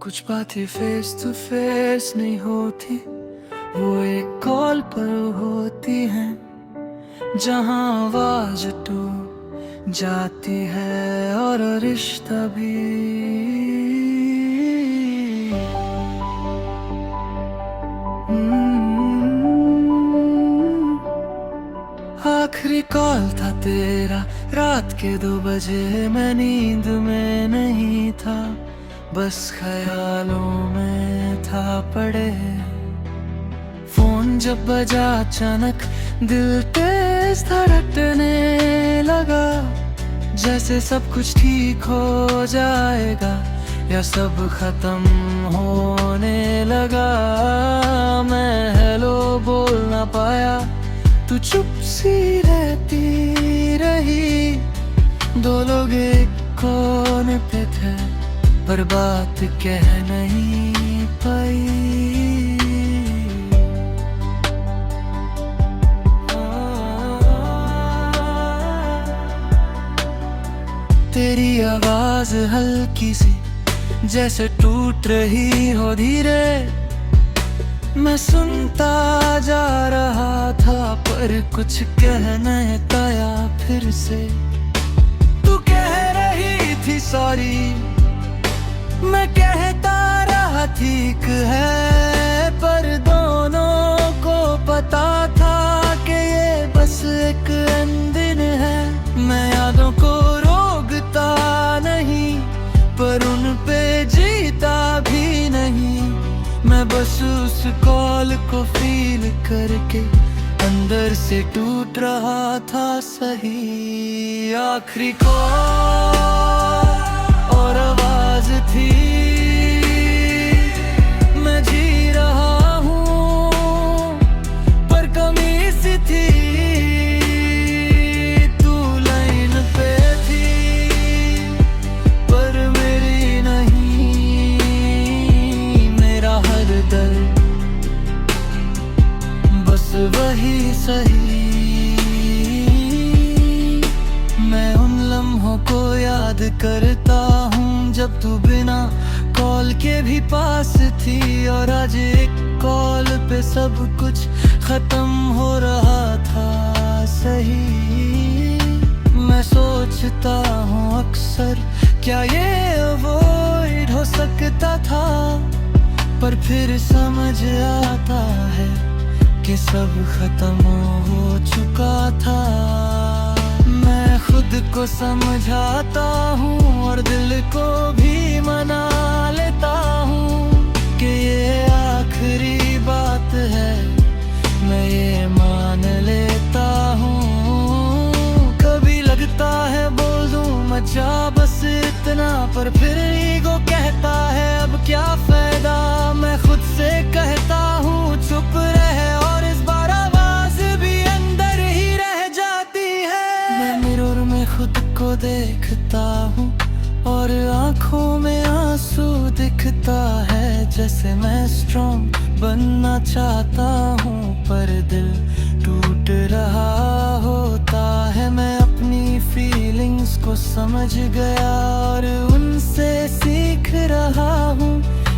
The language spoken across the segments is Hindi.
कुछ बातें फेस टू फेस नहीं होती, वो एक कॉल पर होती हैं, जहां आवाज टूट जाती है और रिश्ता भी। आखिरी कॉल था तेरा रात के 2 बजे, मैं नींद में नहीं था, बस ख्यालों में था पड़े। फोन जब बजा अचानक दिल तेज धड़कने लगा, जैसे सब कुछ ठीक हो जाएगा या सब खत्म होने लगा। मैं हेलो बोल ना पाया, तू चुप सी रहती रही। 2 लोग एक कोने पे थे, पर बात कह नहीं पाई। तेरी आवाज हल्की सी जैसे टूट रही हो धीरे, मैं सुनता जा रहा था, पर कुछ कह नहीं पाया फिर से। तू कह रही थी सॉरी, मैं कहता रहा ठीक है, पर दोनों को पता था कि ये बस एक दिन है। मैं यादों को रोकता नहीं, पर उन पे जीता भी नहीं। मैं बस उस कॉल को फील करके अंदर से टूट रहा था सही। आखिरी कॉल और आवाज थी, मैं जी रहा हूँ पर कमी सी थी। तू लाइन पे थी पर मेरी नहीं, मेरा हर दर्द बस वही सही। मैं उन लम्हों को याद करता हूँ जब तू बिना कॉल के भी पास थी, और आज एक कॉल पे सब कुछ खत्म हो रहा था सही। मैं सोचता हूँ अक्सर, क्या ये अवॉइड हो सकता था, पर फिर समझ आता है कि सब खत्म हो चुका था। मैं खुद को समझाता हूँ और दिल को भी मना लेता हूँ कि ये आखिरी बात है, मैं ये मान लेता हूँ। कभी लगता है बोल दूँ मचा बस इतना, पर फिर ईगो कहता है अब क्या फायदा। मैं खुद से कहता हूँ चुप रहे, और इस बार आवाज भी अंदर ही रह जाती है। मैं मिरर में खुद को देखता हूँ और आंखों में आंसू दिखता है, जैसे मैं स्ट्रॉन्ग बनना चाहता हूँ पर दिल टूट रहा होता है। मैं अपनी फीलिंग्स को समझ गया और उनसे सीख रहा हूँ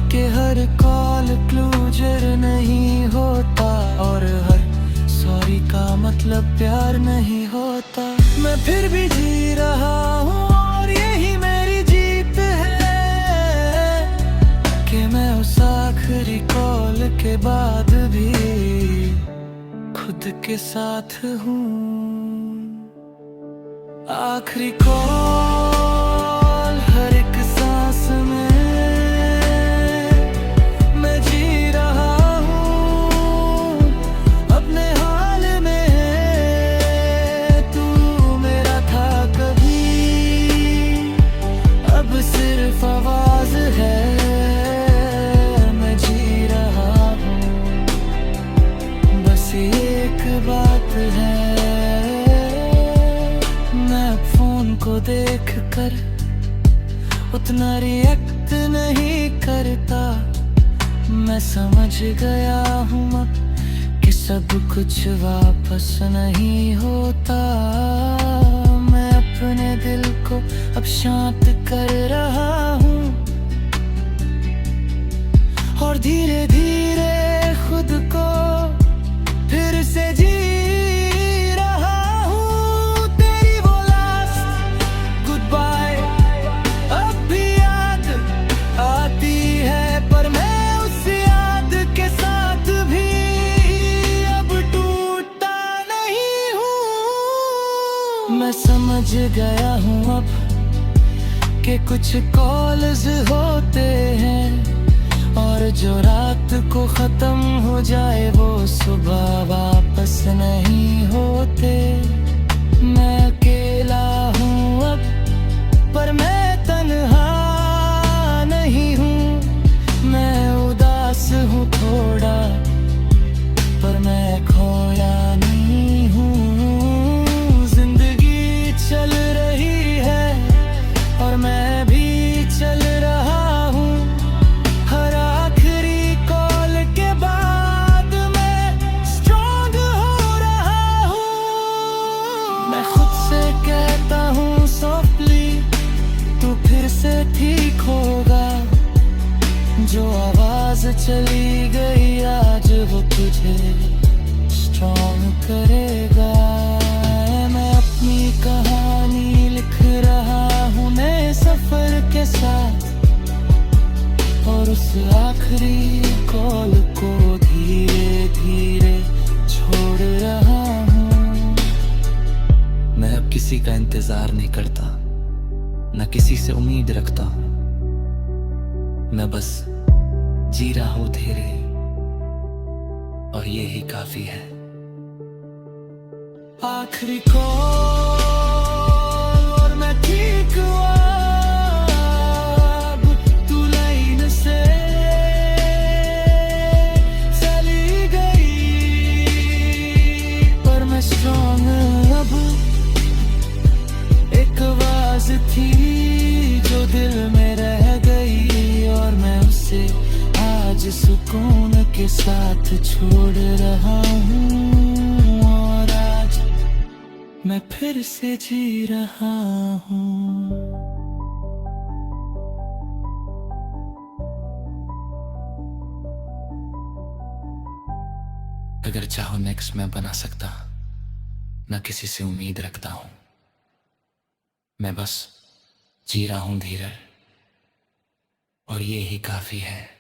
कि हर कॉल क्लोजर नहीं होता, और हर सॉरी का मतलब प्यार नहीं होता। मैं फिर भी जी रहा हूँ और यही मेरी जीत है कि मैं उस आखिरी कॉल के बाद भी खुद के साथ हूँ। आखिरी कॉल हर एक सांस में मैं जी रहा हूँ अपने हाल में। तू मेरा था कभी, अब सिर्फ आवाज है, मैं जी रहा हूँ बस एक बात है। मैं फोन को देख कर उतना रिएक्ट नहीं करता, मैं समझ गया हूँ अब कि सब कुछ वापस नहीं होता। मैं अपने दिल को अब शांत कर रहा हूँ, मैं समझ गया हूँ अब कि कुछ कॉल्स होते हैं और जो रात को खत्म हो जाए वो सुबह वापस नहीं होते। मैं अकेला हूँ अब पर मैं तन्हा नहीं हूँ। मैं उदास हूँ थोड़ा पर मैं खोया नहीं हूँ। जिंदगी चल रही है और मैं भी चल रहा हूँ। हर आखिरी कॉल के बाद मैं स्ट्रॉन्ग हो रहा हूँ। मैं खुद से कहता हूँ सॉफ्टली तू फिर से ठीक होगा। जो आवाज चली गई आज वो तुझे स्ट्रॉन्ग करेगा। मैं अपनी कहानी लिख रहा हूँ नए सफर के साथ और उस आखिरी कॉल को धीरे धीरे छोड़ रहा हूँ। मैं अब किसी का इंतजार नहीं करता, न किसी से उम्मीद रखता हूँ। मैं बस जी रहा हूँ धीरे और ये ही काफी है। आखिरी कॉल और मैं ठीक हुआ। अब तू लाइन से चली गई पर मैं स्ट्रॉन्ग अब। एक आवाज थी जो दिल में रह गई और मैं उसे आज सुकून के साथ छोड़ रहा हूँ। और आज मैं फिर से जी रहा हूँ। अगर चाहो नेक्स्ट मैं बना सकता, न किसी से उम्मीद रखता हूँ। मैं बस जी रहा हूँ धीरे और ये ही काफी है।